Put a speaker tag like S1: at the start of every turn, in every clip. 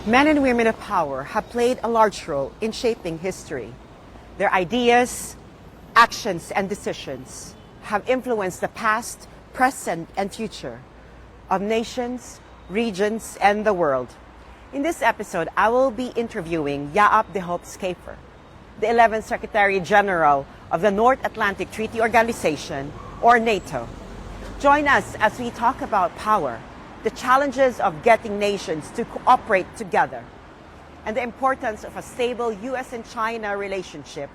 S1: Men and women of power have played a large role in shaping history. Their ideas, actions, and decisions have influenced the past, present, and future of nations, regions, and the world. In this episode, I will be interviewing Jaap de Hoof Scheffer, the 11th Secretary General of the North Atlantic Treaty Organization, or NATO. Join us as we talk about power, the challenges of getting nations to cooperate together, and the importance of a stable U.S. and China relationship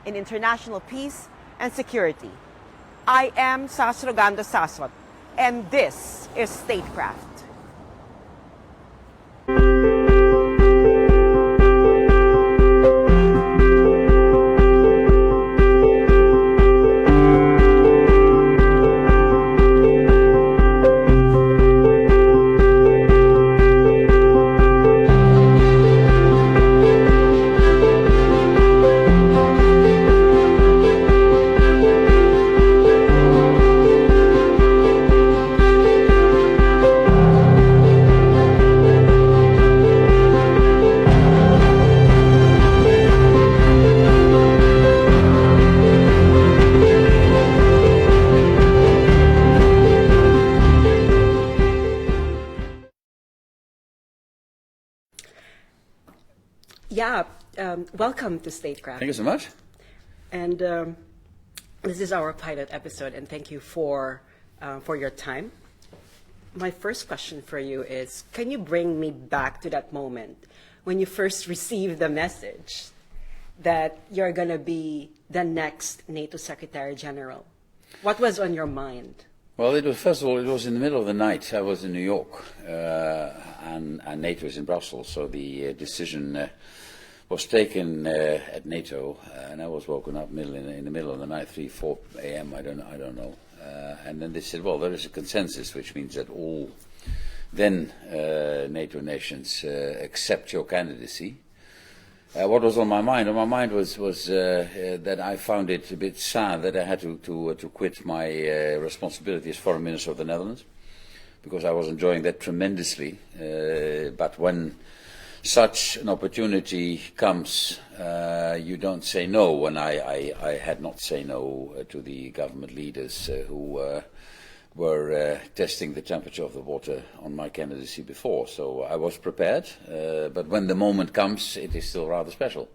S1: in international peace and security. I am Sasrogando Sasot, and this is STATECRAFT. Jaap, welcome to STATECRAFT.
S2: Thank you so much.
S1: And this is our pilot episode, and thank you for your time. My first question for you is, can you bring me back to that moment when you first received the message that you're going to be the next NATO Secretary General? What was on your mind?
S2: Well, first of all, it was in the middle of the night. I was in New York, and NATO is in Brussels, so the decision was taken at NATO, and I was woken up in the middle of the night, 3, 4 a.m., I don't know. And then they said, well, there is a consensus, which means that all then NATO nations accept your candidacy. What was on my mind? On my mind was that I found it a bit sad that I had to quit my responsibility as Foreign Minister of the Netherlands, because I was enjoying that tremendously. But when such an opportunity comes, you don't say no, and I had not said no to the government leaders who were testing the temperature of the water on my candidacy before. So I was prepared, but when the moment comes, it is still rather special.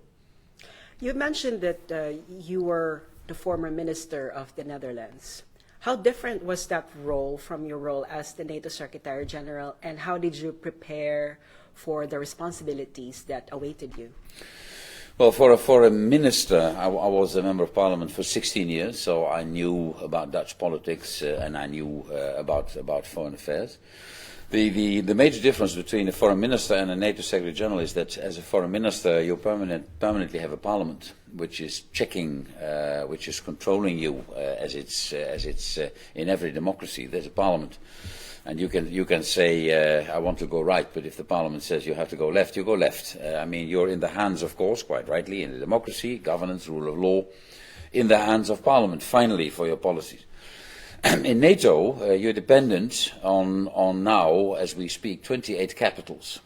S1: You mentioned that you were the former minister of the Netherlands. How different was that role from your role as the NATO Secretary General, and how did you prepare for the responsibilities that awaited you?
S2: Well, for a minister, I was a member of parliament for 16 years, so I knew about Dutch politics and I knew about foreign affairs. The major difference between a foreign minister and a NATO Secretary General is that as a foreign minister you permanently have a parliament which is checking, which is controlling you as it's in every democracy. There's a parliament. And you can say, I want to go right, but if the parliament says you have to go left, you go left. I mean, you're in the hands, of course, quite rightly, in a democracy, governance, rule of law, in the hands of parliament, finally, for your policies. In NATO, you're dependent on now, as we speak, 28 capitals.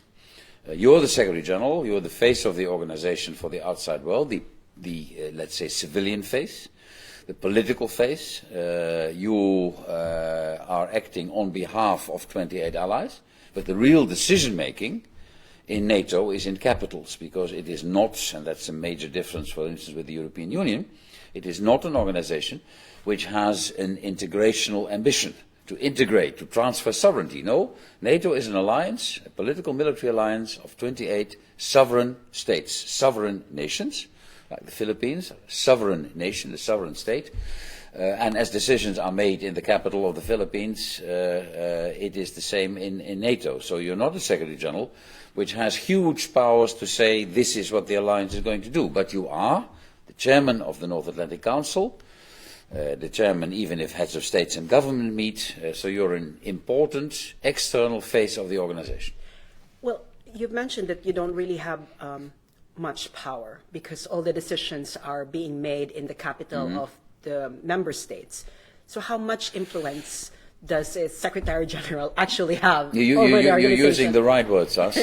S2: You're the Secretary General, you're the face of the organization for the outside world, the let's say, civilian face. The political face, you are acting on behalf of 28 allies, but the real decision-making in NATO is in capitals, because it is not, and that's a major difference, for instance, with the European Union, it is not an organization which has an integrational ambition to integrate, to transfer sovereignty. No, NATO is an alliance, a political military alliance of 28 sovereign states, sovereign nations, like the Philippines, a sovereign nation, a sovereign state, and as decisions are made in the capital of the Philippines, it is the same in NATO. So you're not a Secretary General which has huge powers to say this is what the alliance is going to do, but you are the chairman of the North Atlantic Council, the chairman even if heads of states and government meet, so you're an important external face of the organization.
S1: Well, you've mentioned that you don't really have much power because all the decisions are being made in the capital of the member states. So how much influence
S3: does its Secretary General actually have
S2: You're
S3: over the organization?
S2: using the right words, us,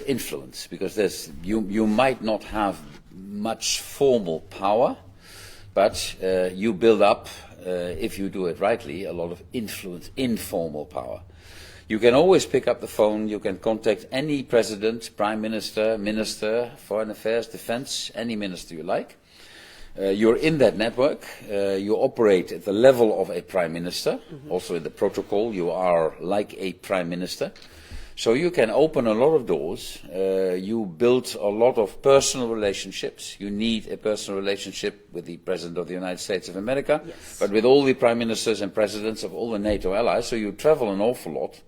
S2: influence, because you might not have much formal power, but you build up, if you do it rightly, a lot of influence, informal power. You can always pick up the phone, you can contact any president, prime minister, minister, foreign affairs, defense, any minister you like. You're in that network, you operate at the level of a prime minister, also in the protocol you are like a prime minister. So you can open a lot of doors, you build a lot of personal relationships. You need a personal relationship with the President of the United States of America,
S3: yes,
S2: but with all the prime ministers and presidents of all the NATO allies, so you travel an awful lot.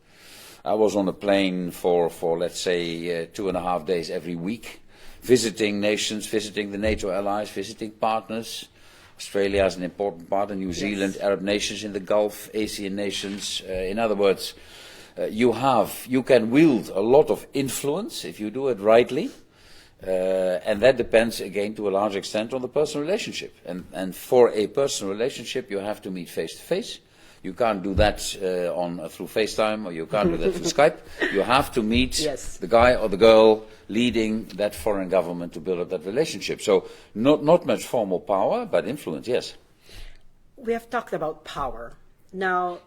S2: I was on a plane for let's say 2.5 days every week, visiting nations, visiting the NATO allies, visiting partners. Australia is an important partner, New Zealand, Arab nations in the Gulf, Asian nations. In other words, you can wield a lot of influence if you do it rightly, and that depends again to a large extent on the personal relationship. And for a personal relationship, you have to meet face to face. You can't do that through FaceTime, or you can't do that through Skype. You have to meet the guy or the girl leading that foreign government to build up that relationship. So not much formal power, but influence, yes.
S3: We have talked about power. Now,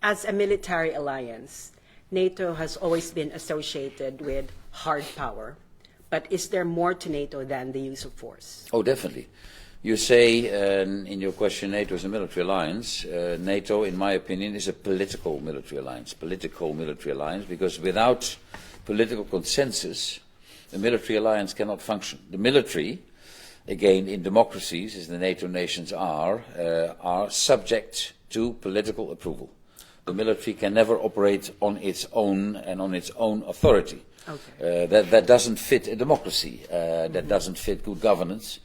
S3: as a military alliance, NATO has always been associated with hard power. But is there more to NATO than the use of force?
S2: Oh, definitely. You say in your question NATO is a military alliance. NATO, in my opinion, is a political military alliance. Political military alliance, because without political consensus, the military alliance cannot function. The military, again, in democracies, as the NATO nations are subject to political approval. The military can never operate on its own and on its own authority. Okay. That doesn't fit a democracy. That doesn't fit good governance.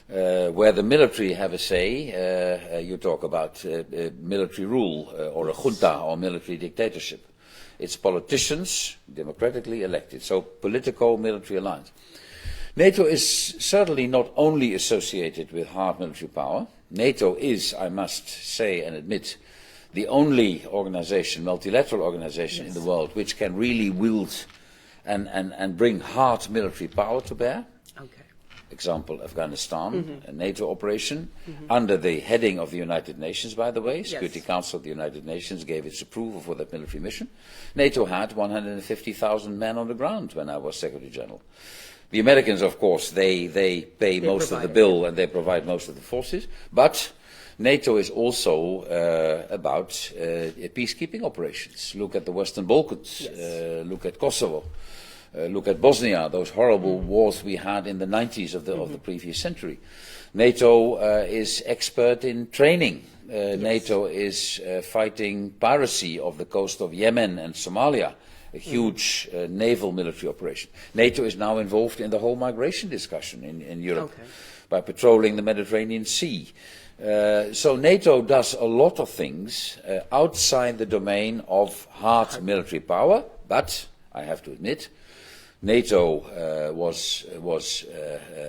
S2: Where the military have a say, you talk about military rule or a junta or military dictatorship. It's politicians, democratically elected. So political military alliance. NATO is certainly not only associated with hard military power. NATO is, I must say and admit, the only organization, multilateral organization in the world which can really wield and bring hard military power to bear. Okay. Example, Afghanistan, a NATO operation, under the heading of the United Nations, by the way. Security Council of the United Nations gave its approval for that military mission. NATO had 150,000 men on the ground when I was Secretary General. The Americans, of course, they pay most of the bill and they provide most of the forces, but NATO is also about peacekeeping operations. Look at the Western Balkans, look at Kosovo. Look at Bosnia, those horrible wars we had in the 90s of the previous century. NATO is expert in training. NATO is fighting piracy off the coast of Yemen and Somalia, a huge naval military operation. NATO is now involved in the whole migration discussion in Europe by patrolling the Mediterranean Sea. So NATO does a lot of things outside the domain of hard military power, but I have to admit, NATO was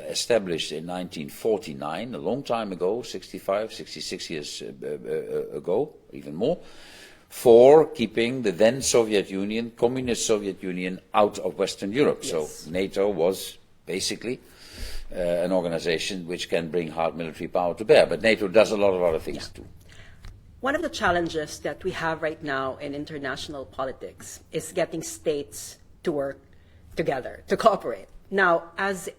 S2: established in 1949, a long time ago, 65, 66 years ago, even more, for keeping the then Soviet Union, communist Soviet Union, out of Western Europe. So NATO was basically an organization which can bring hard military power to bear. But NATO does a lot of other things too.
S3: One of the challenges that we have right now in international politics is getting states to work together, to cooperate. Now, as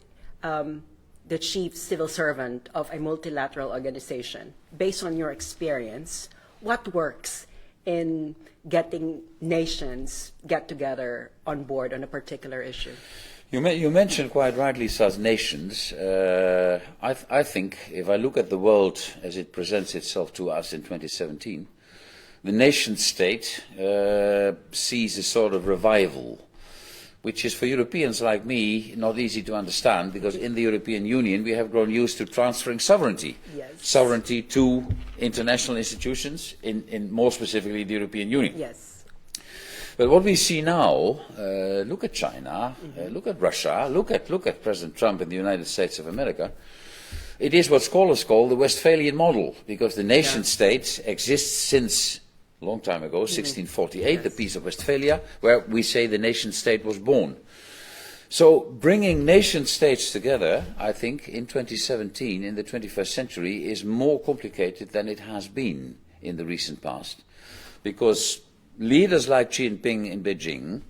S3: the chief civil servant of a multilateral organization, based on your experience, what works in getting nations get together on board on a particular issue?
S2: You mentioned quite rightly such nations. I think if I look at the world as it presents itself to us in 2017, the nation state sees a sort of revival, which is for Europeans like me not easy to understand, because in the European Union we have grown used to transferring sovereignty. Sovereignty to international institutions, in more specifically the European Union. But what we see now, look at China, look at Russia, look at President Trump in the United States of America. It is what scholars call the Westphalian model, because the nation state exists since a long time ago, 1648, the Peace of Westphalia, where we say the nation state was born. So bringing nation states together, I think, in 2017, in the 21st century, is more complicated than it has been in the recent past. Because leaders like Xi Jinping in Beijing,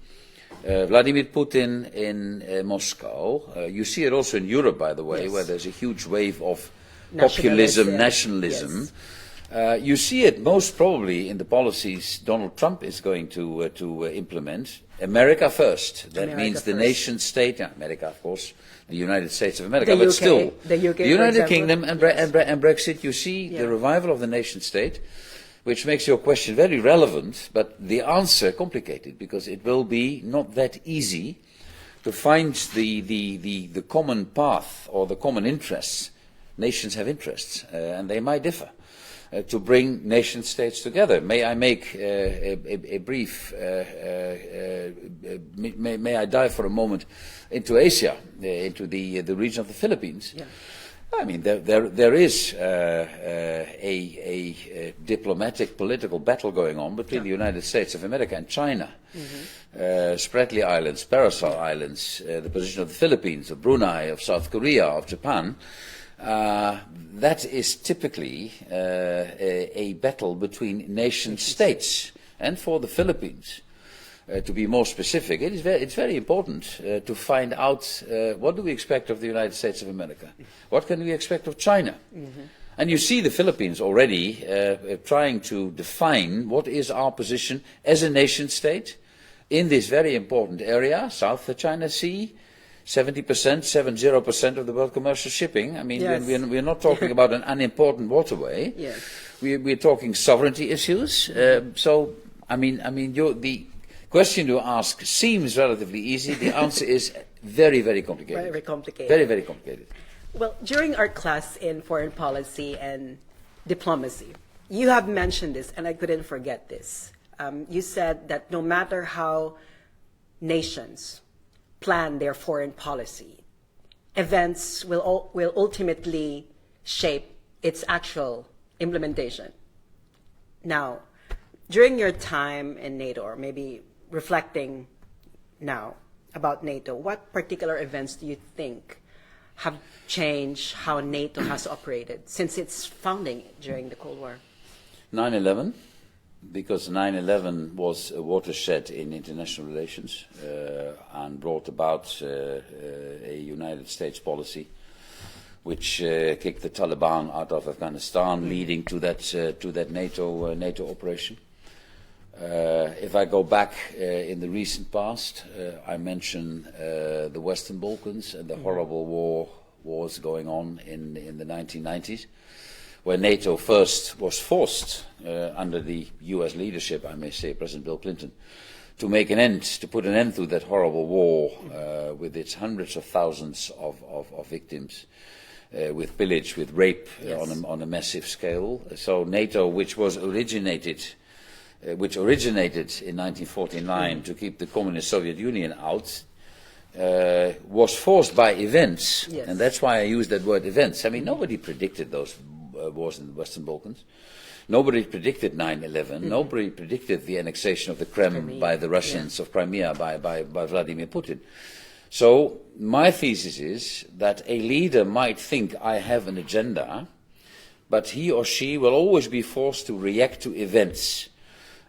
S2: Vladimir Putin in Moscow, you see it also in Europe, by the way,
S3: yes.
S2: where there's a huge wave of populism, nationalism.
S3: Yes.
S2: You see it most probably in the policies Donald Trump is going to implement. America first. That
S3: America
S2: means the
S3: first.
S2: nation state. Yeah, America, of course, the United States of America,
S3: The
S2: but
S3: UK,
S2: still,
S3: the UK,
S2: United
S3: for
S2: Kingdom
S3: example.
S2: and Brexit. You see the revival of the nation state, which makes your question very relevant, but the answer complicated because it will be not that easy to find the common path or the common interests. Nations have interests, and they might differ. To bring nation states together. May I make a brief, may I dive for a moment into Asia, into the region of the Philippines? Yeah. I mean, there is a diplomatic, political battle going on between the United States of America and China. Spratly Islands, Paracel Islands, the position of the Philippines, of Brunei, of South Korea, of Japan. That is typically a battle between nation states. And for the Philippines, to be more specific, it's very important to find out what do we expect of the United States of America? What can we expect of China? And you see the Philippines already trying to define what is our position as a nation state in this very important area, South China Sea. 70% of the world commercial shipping. I mean,
S3: yes.
S2: we're not talking about an unimportant waterway.
S3: Yes.
S2: We're talking sovereignty issues. So, the question you ask seems relatively easy. The answer is very, very complicated.
S3: Very complicated.
S2: Very, very complicated.
S3: Well, during our class in foreign policy and diplomacy, you have mentioned this, and I couldn't forget this. You said that no matter how nations plan their foreign policy, events will ultimately shape its actual implementation. Now, during your time in NATO, or maybe reflecting now about NATO, what particular events do you think have changed how NATO has operated since its founding during the Cold War?
S2: 9/11. Because 9/11 was a watershed in international relations and brought about a United States policy which kicked the Taliban out of Afghanistan, leading to that NATO operation. If I go back in the recent past, I mention the Western Balkans and the horrible wars going on in the 1990s. Where NATO first was forced, under the US leadership, I may say, President Bill Clinton, to put an end to that horrible war with its hundreds of thousands of victims, with pillage, with rape on a massive scale. So NATO, which originated in 1949 to keep the communist Soviet Union out, was forced by events, and that's why I use that word events. I mean, nobody predicted those wars in the Western Balkans. Nobody predicted 9/11. Nobody predicted the annexation of the Crimea by the Russians, of Crimea by Vladimir Putin. So my thesis is that a leader might think, I have an agenda, but he or she will always be forced to react to events.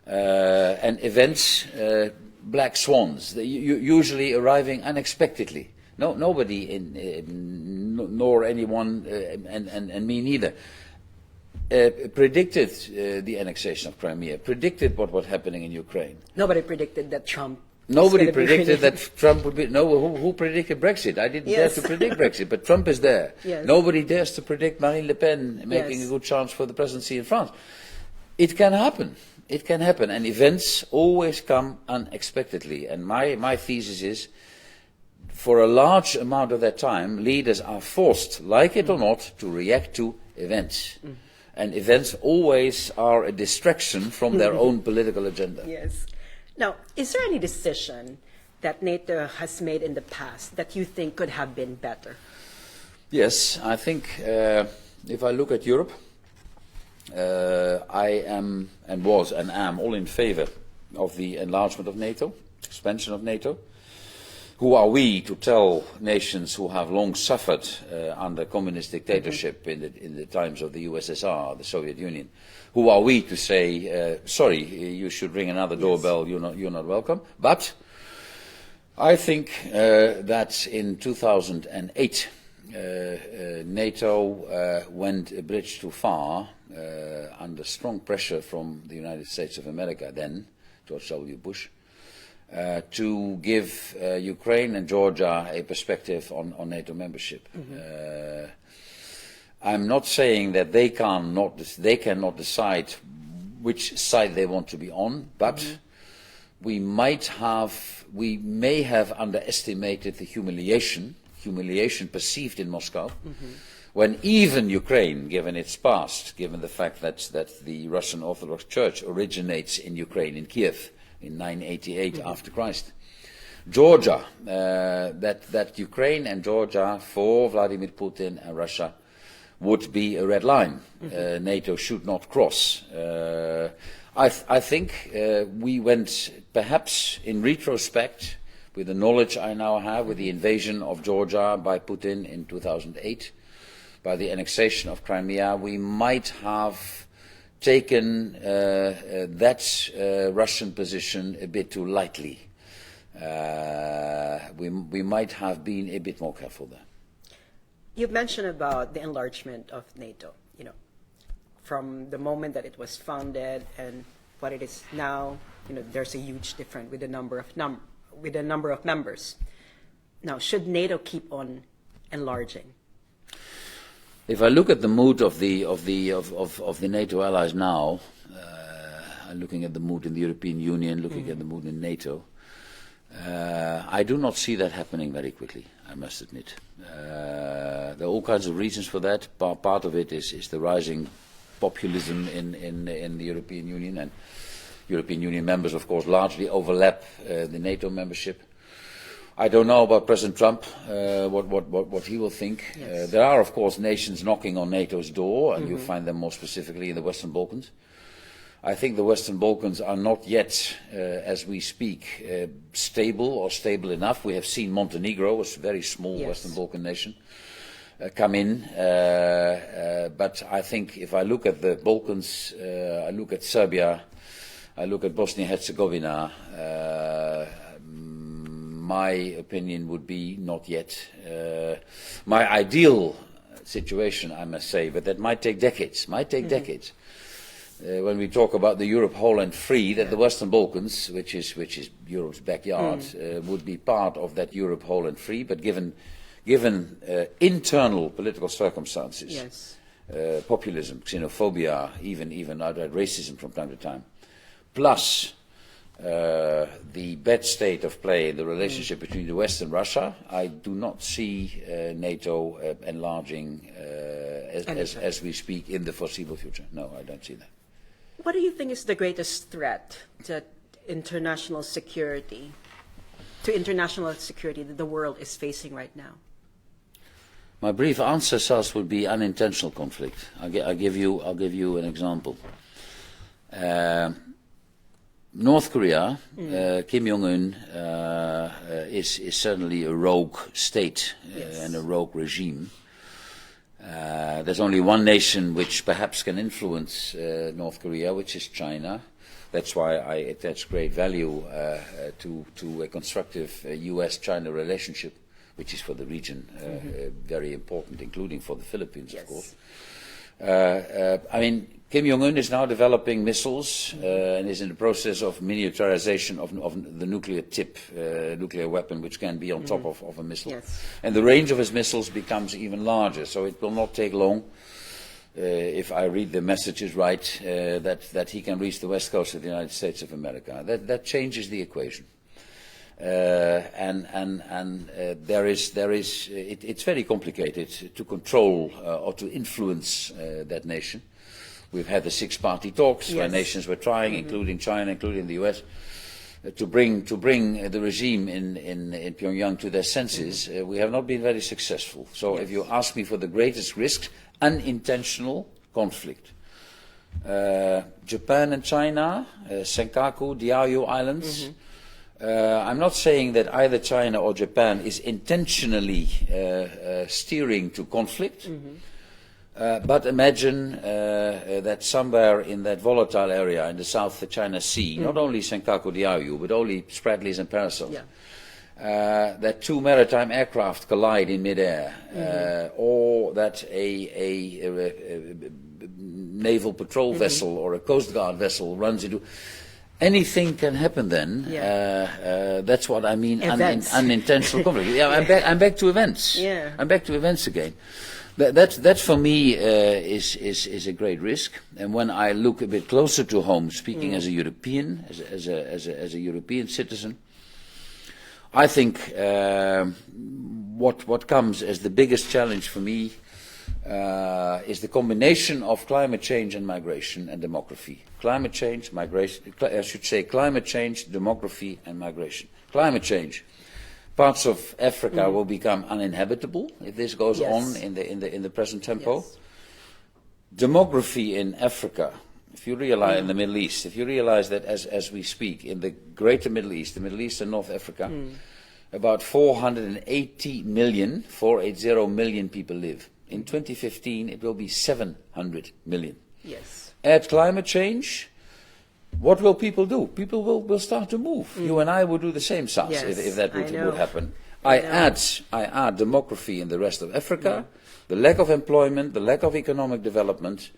S2: And events, black swans, usually arriving unexpectedly. Nobody, nor anyone, and me neither, predicted the annexation of Crimea, predicted what was happening in Ukraine.
S3: Nobody predicted that Trump.
S2: Nobody predicted that Trump would be. No, who predicted Brexit? I didn't dare to predict Brexit, but Trump is there.
S3: Yes.
S2: Nobody dares to predict Marine Le Pen making a good chance for the presidency in France. It can happen. It can happen, and events always come unexpectedly. And my thesis is, for a large amount of that time, leaders are forced, like it or not, to react to events. And events always are a distraction from their own political agenda.
S3: Yes. Now, is there any decision that NATO has made in the past that you think could have been better?
S2: Yes, I think if I look at Europe, I am and was and am all in favor of the enlargement of NATO, expansion of NATO. Who are we to tell nations who have long suffered under communist dictatorship in the times of the USSR, the Soviet Union? Who are we to say, sorry, you should ring another doorbell, you're not welcome? But I think that in 2008, NATO went a bridge too far under strong pressure from the United States of America then, George W. Bush, to give Ukraine and Georgia a perspective on NATO membership. I'm not saying that they cannot decide which side they want to be on, but we may have underestimated the humiliation perceived in Moscow, when even Ukraine, given its past, given the fact that the Russian Orthodox Church originates in Ukraine, in Kiev, in 988 after Christ. Georgia, that Ukraine and Georgia for Vladimir Putin and Russia would be a red line. NATO should not cross. I think we went, perhaps in retrospect, with the knowledge I now have, with the invasion of Georgia by Putin in 2008, by the annexation of Crimea, we might have taken that Russian position a bit too lightly. We might have been a bit more careful there.
S3: You've mentioned about the enlargement of NATO, from the moment that it was founded and what it is now, there's a huge difference with the number of members. Now, should NATO keep on enlarging?
S2: If I look at the mood of the NATO allies now, I'm looking at the mood in the European Union, looking at the mood in NATO, I do not see that happening very quickly, I must admit. There are all kinds of reasons for that. Part of it is the rising populism in the European Union, and European Union members, of course, largely overlap the NATO membership. I don't know about President Trump, what he will think.
S3: Yes.
S2: There are, of course, nations knocking on NATO's door, and you find them more specifically in the Western Balkans. I think the Western Balkans are not yet, as we speak, stable or stable enough. We have seen Montenegro, a very small Western Balkan nation, come in. But I think if I look at the Balkans, I look at Serbia, I look at Bosnia-Herzegovina, my opinion would be not yet. My ideal situation, I must say, but that might take decades, decades. When we talk about the Europe whole and free, that the Western Balkans, which is Europe's backyard, would be part of that Europe whole and free, but given internal political circumstances, populism, xenophobia, even outright racism from time to time, plus the bad state of play in the relationship between the West and Russia, I do not see NATO enlarging as we speak in the foreseeable future. No, I don't see that.
S3: What do you think is the greatest threat to international security that the world is facing right now?
S2: My brief answer, Sas, would be unintentional conflict. I'll give you an example. North Korea, Kim Jong-un is certainly a rogue state and a rogue regime. There's only one nation which perhaps can influence North Korea, which is China. That's why I attach great value to a constructive US-China relationship, which is for the region very important, including for the Philippines, of course. I mean, Kim Jong-un is now developing missiles and is in the process of miniaturization of the nuclear nuclear weapon, which can be on top of a missile.
S3: Yes.
S2: And the range of his missiles becomes even larger, so it will not take long, if I read the messages right, that he can reach the west coast of the United States of America. That changes the equation. It's very complicated to control or to influence that nation. We've had the six-party talks where nations were trying, including China, including the US, to bring the regime in Pyongyang to their senses. We have not been very successful. So if you ask me for the greatest risk, unintentional conflict. Japan and China, Senkaku, Diaoyu Islands. I'm not saying that either China or Japan is intentionally steering to conflict, but imagine that somewhere in that volatile area in the South China Sea, not only Senkaku, Diaoyu, but only Spratlys and Parasols, that two maritime aircraft collide in midair, or that a naval patrol vessel or a coast guard vessel runs into. Anything can happen then. That's what I mean. Unintentional conflict. Yeah, I'm back to events.
S3: Yeah.
S2: I'm back to events again. That for me is a great risk. And when I look a bit closer to home, speaking as a European, as a European citizen, I think what comes as the biggest challenge for me is the combination of climate change and migration and demography. Climate change, migration, I should say climate change, demography and migration. Climate change. Parts of Africa will become uninhabitable if this goes on in the present tempo.
S3: Yes.
S2: Demography in Africa, if you realize in the Middle East, if you realize that as we speak in the greater Middle East and North Africa, about 480 million people live. In 2015, it will be 700 million.
S3: Yes.
S2: Add climate change, what will people do? People will start to move. You and I would do the same, Sas, if that would happen. I add demography in the rest of Africa, the lack of employment, the lack of economic development,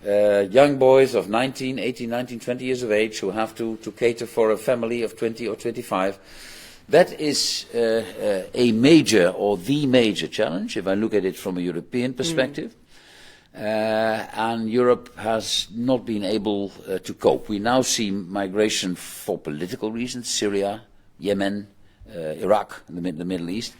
S2: young boys of 18, 19, 20 years of age who have to cater for a family of 20 or 25. That is a major or the major challenge, if I look at it from a European perspective. And Europe has not been able to cope. We now see migration for political reasons, Syria, Yemen, Iraq, the Middle East.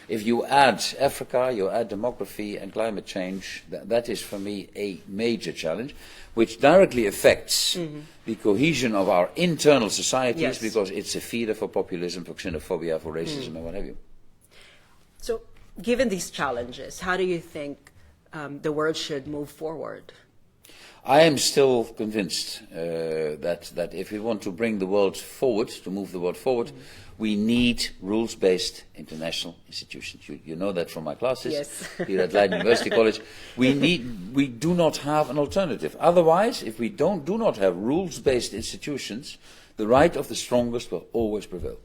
S2: If you add Africa, you add demography and climate change, that is for me a major challenge, which directly affects the cohesion of our internal societies, because it's a feeder for populism, for xenophobia, for racism and what have you.
S3: So given these challenges, how do you think the world should move forward?
S2: I am still convinced that if we want to bring the world forward, to move the world forward, we need rules-based international institutions. You know that from my classes here at Leiden University College. We do not have an alternative. Otherwise, if we do not have rules-based institutions, the right of the strongest will always prevail.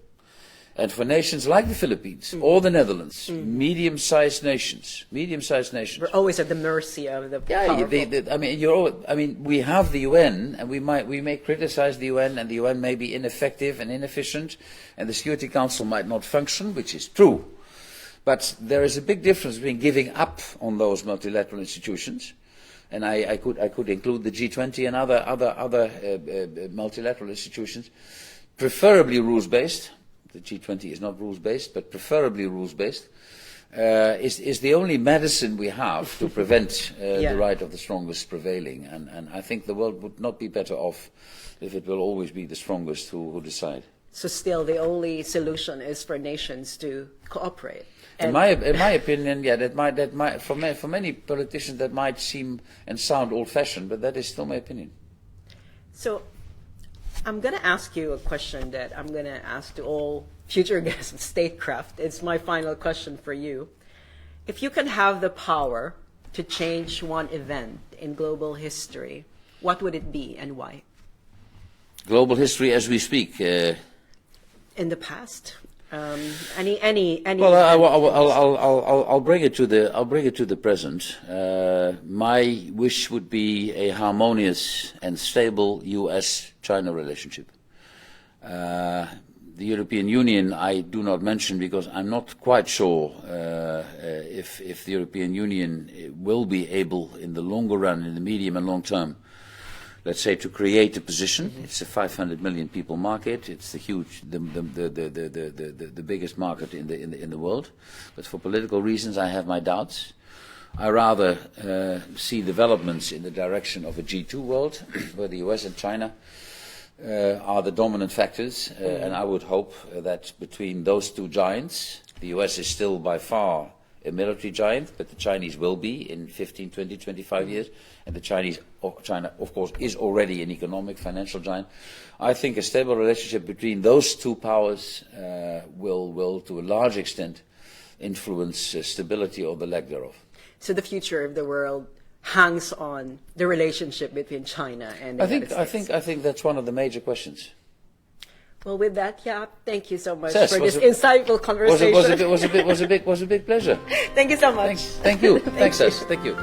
S2: And for nations like the Philippines or the Netherlands, medium-sized nations.
S3: We're always at the mercy of the powerful.
S2: We have the UN, and we may criticize the UN, and the UN may be ineffective and inefficient, and the Security Council might not function, which is true. But there is a big difference between giving up on those multilateral institutions, and I could include the G20 and other multilateral institutions, preferably rules-based. The G20 is not rules-based, but preferably rules-based, is the only medicine we have to prevent the right of the strongest prevailing. And I think the world would not be better off if it will always be the strongest who decide.
S3: So still the only solution is for nations to cooperate.
S2: In my opinion, that might for many politicians that might seem and sound old-fashioned, but that is still my opinion.
S3: So I'm going to ask you a question that I'm going to ask to all future guests of STATECRAFT. It's my final question for you. If you can have the power to change one event in global history, what would it be and why?
S2: Global history as we speak.
S3: In the past, any.
S2: Well, I'll bring it to the present. My wish would be a harmonious and stable U.S.-China relationship. The European Union I do not mention because I'm not quite sure if the European Union will be able, in the longer run, in the medium and long term, let's say, to create a position. It's a 500 million people market. It's the biggest market in the world. But for political reasons, I have my doubts. I rather see developments in the direction of a G2 world, where the US and China are the dominant factors. And I would hope that between those two giants, the US is still by far a military giant, but the Chinese will be in 15, 20, 25 years. And China, of course, is already an economic, financial giant. I think a stable relationship between those two powers will, to a large extent, influence stability or the lack thereof.
S3: So the future of the world hangs on the relationship between China and the United States.
S2: I think that's one of the major questions.
S3: Well, with that, Jaap, thank you so much
S2: Yes,
S3: for this insightful conversation.
S2: Was a big pleasure.
S3: Thank you so much.
S2: Thank you. Thanks, Tess. Thank you.